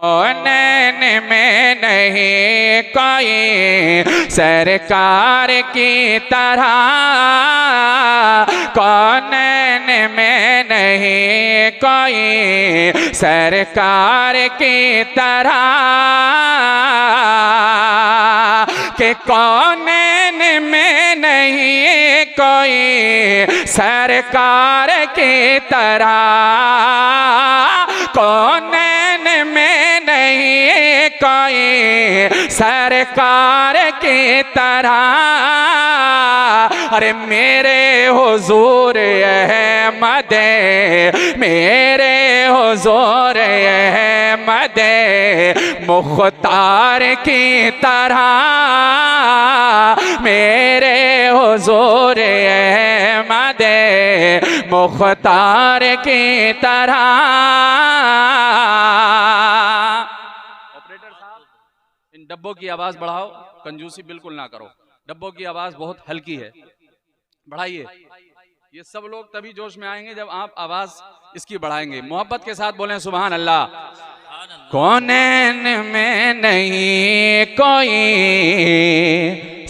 कौनैन में नहीं कोई सरकार की तरह, कौनैन में नहीं कोई सरकार की तरह, कि कौनैन में नहीं कोई सरकार की तरह, कौनैन में नहीं कोई सरकार की तरह। अरे मेरे हुजूर अहमद, मेरे हुजूर अहमद मुख्तार की तरह, मेरे हुजूर अहमद मुख्तार की तरह। ऑपरेटर साहब, इन डब्बों की आवाज बढ़ाओ, कंजूसी बिल्कुल ना करो, डब्बों की आवाज बहुत हल्की है, बढ़ाइए। ये सब लोग तभी जोश में आएंगे जब आप आवाज इसकी बढ़ाएंगे। मोहब्बत के साथ बोलें सुभान अल्लाह। कौनैन में नहीं कोई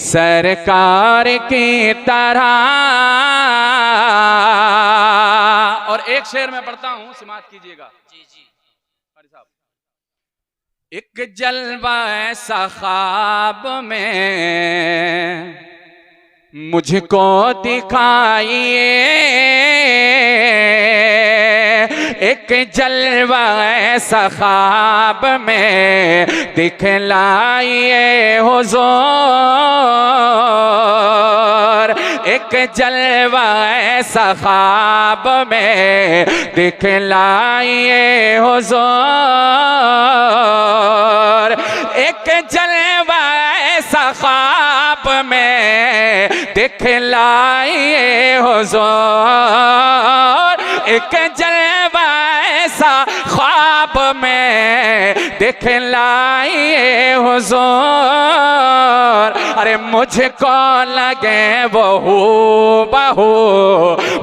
सरकार की तरह। और एक शेर में पढ़ता हूं, समात कीजिएगा। जी जी साहब। एक जलवा ऐसा ख्वाब में मुझको दिखाइए, एक जलवा ऐसा ख्वाब में दिखलाइए हुजूर, एक जलवा ऐसा ख्वाब में दिखलाइए हुजूर, एक जलवा ऐसा ख्वाब में दिखलाइए हुजूर, एक जलवा ऐसा ख्वाब में दिखलाइए हुजूर। अरे मुझको लगे वो हूबहू,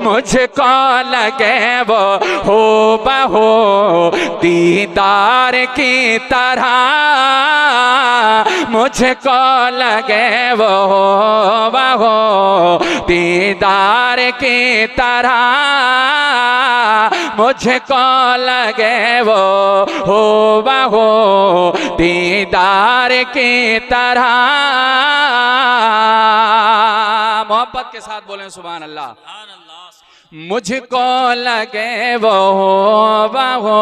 मुझको लगे वो हूबहू दीदार की तरह, मुझको लगे वो हूबहू दीदार की तरह, मुझको लगे वो हूबहू दीदार की तरह। मोहब्बत के साथ बोलें सुभान अल्लाह। मुझको लगे वो हूबहू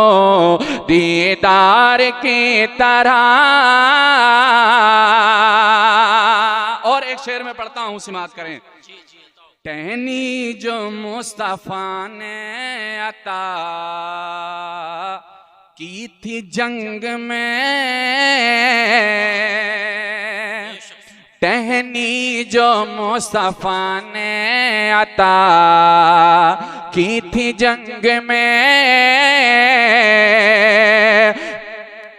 दीदार की तरह। और एक शेर में पढ़ता हूं, समात करें। टहनी जो मुस्तफा ने अता की थी जंग में, टहनी जो मुस्तफा ने अता की थी जंग में,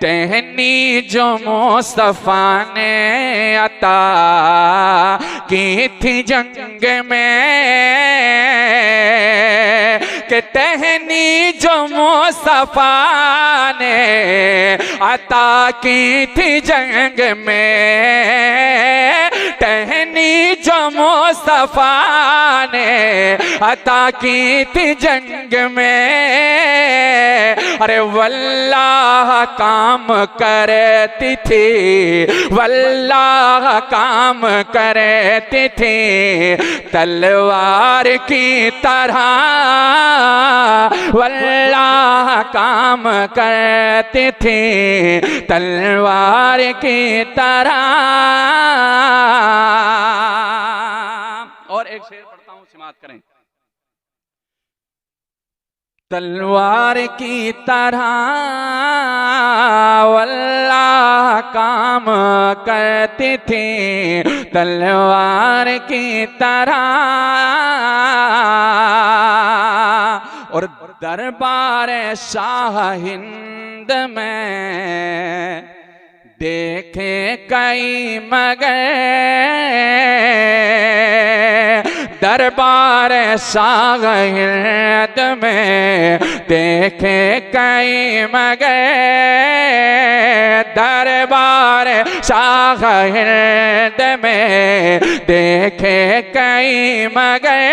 टहनी जो मुस्तफा ने अता की थी जंग में, कि टहनी जो मुस्तफा ने अता की थी जंग में, टहनी जो मुस्तफा ने अता की थी जंग में। अरे वल्लाह काम करती थी, वल्लाह काम करती थी तलवार की तरह, वल्लाह काम करती थी तलवार की तरह। और एक शेर पढ़ता हूं, समात करें। तलवार की तरह वल्लाह काम करती थी तलवार की तरह। और दरबार शाह हिंद में देखे कई मगर, दरबार शाह हिंद में देखे कई मगर, दरबार शाह हिंद में देखे कई मगर,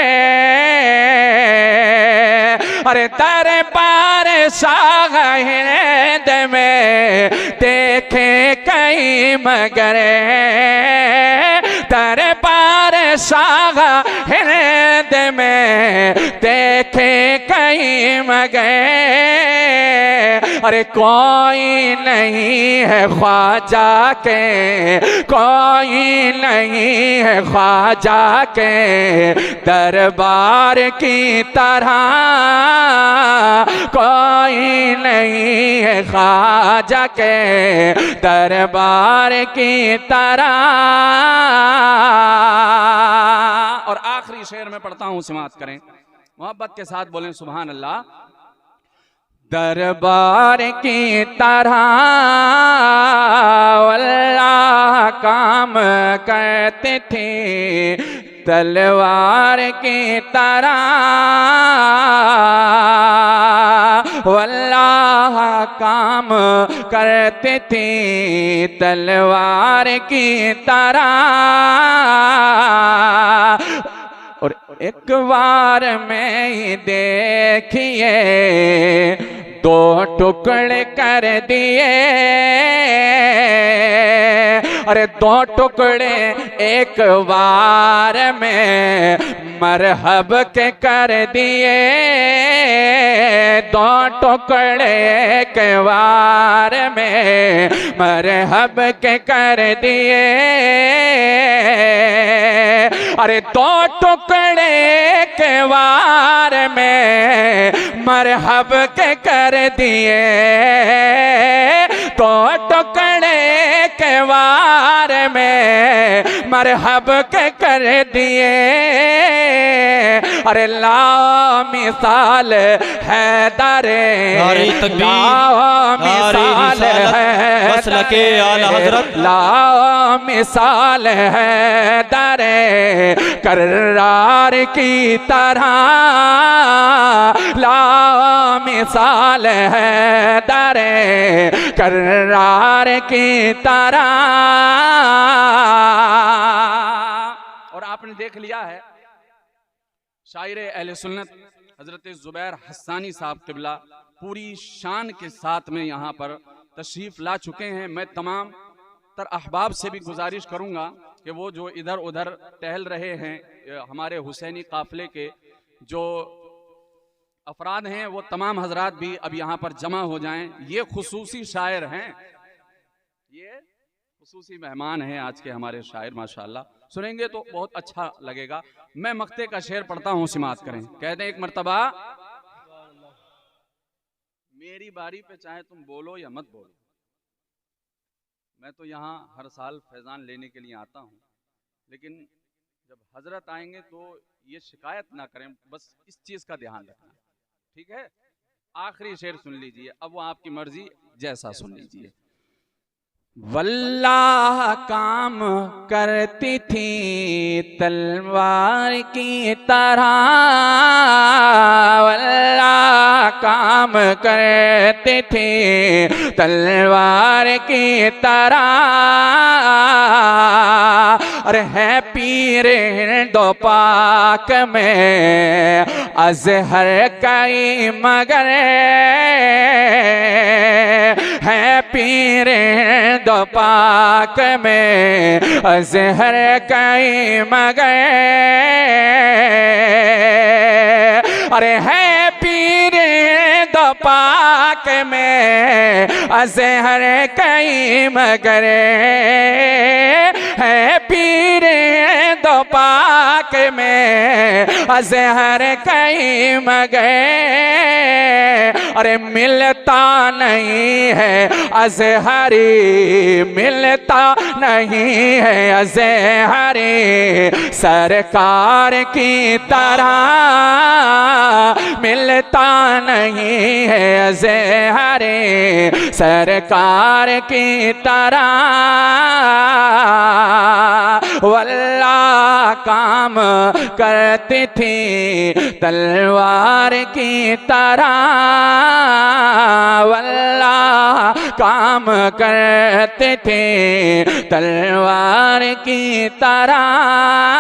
अरे दरबार शाह हिंद में देखे कई मगर, दरबार शाह हिंद में देखे कई मगर, अरे कोई नहीं है ख्वाजा के, कोई नहीं है ख्वाजा के दरबार की तरह, कोई नहीं है ख्वाजा के दरबार की तरह। और आखिरी शेर में पढ़ता हूं, समाअत करें, मोहब्बत के साथ बोलें सुभान अल्लाह। दरबार की तरह अल्लाह काम करते थे, तलवार की तरह अल्लाह काम करते थे, तलवार की तरह। और एक बार में ही देखिए दो टुकड़े कर दिए, अरे दो टुकड़े एक बार में मरहब के कर दिए, दो टुकड़े एक बार में मरहब के कर दिए, अरे दो टुकड़े एक बार में मरहब के कर दिए, दो टुकड़े के वार में मरहब के कर दिए, अरे ला मिसाल है दरे, ला मिसाल है मसलके आला हज़रत, ला मिसाल है दरे करार की तरह, ला मिसाल है दरे करार की तरह। और आपने देख लिया है शायर अहले सुन्नत हजरत जुबैर हस्सानी साहब क़िबला पूरी शान के साथ में यहाँ पर तशरीफ ला चुके हैं। मैं तमाम तर अहबाब से भी गुजारिश करूँगा कि वो जो इधर उधर टहल रहे हैं, हमारे हुसैनी काफ़िले के जो अफराद हैं, वो तमाम हजरात भी अब यहाँ पर जमा हो जाएं। ये खुसूसी शायर हैं, ये खुसूसी मेहमान हैं आज के हमारे शायर, माशाअल्लाह सुनेंगे तो बहुत अच्छा लगेगा। मैं मक्ते का शेर पढ़ता हूँ, समाअत करें। कहते हैं एक मर्तबा, मेरी बारी पे चाहे तुम बोलो या मत बोलो, मैं तो यहाँ हर साल फैज़ान लेने के लिए आता हूँ, लेकिन जब हजरत आएंगे तो ये शिकायत ना करें, बस इस चीज़ का ध्यान रखना, ठीक है। आखिरी शेर सुन लीजिए, अब वो आपकी मर्जी जैसा सुन लीजिए। वल्लाह काम करती थी तलवार की तरह, वल्लाह काम करती थी तलवार की तरह, अरे है पीर दो पाक में अज़हर कई मगर, है पीर दो पाक में अज़हर कई मगर, अरे है पीर दो पाक में अज़हर कई मगर, है पीर दो पाक में अज़हर कई मगर, अरे मिलता नहीं है अज़हरी, मिलता नहीं है अज़हरी सरकार की तरह, मिलता नहीं है अज़हरी सरकार की तरह। वल्लाह काम करती थी तलवार की तरह, वल्लाह काम करते थे तलवार की तरह।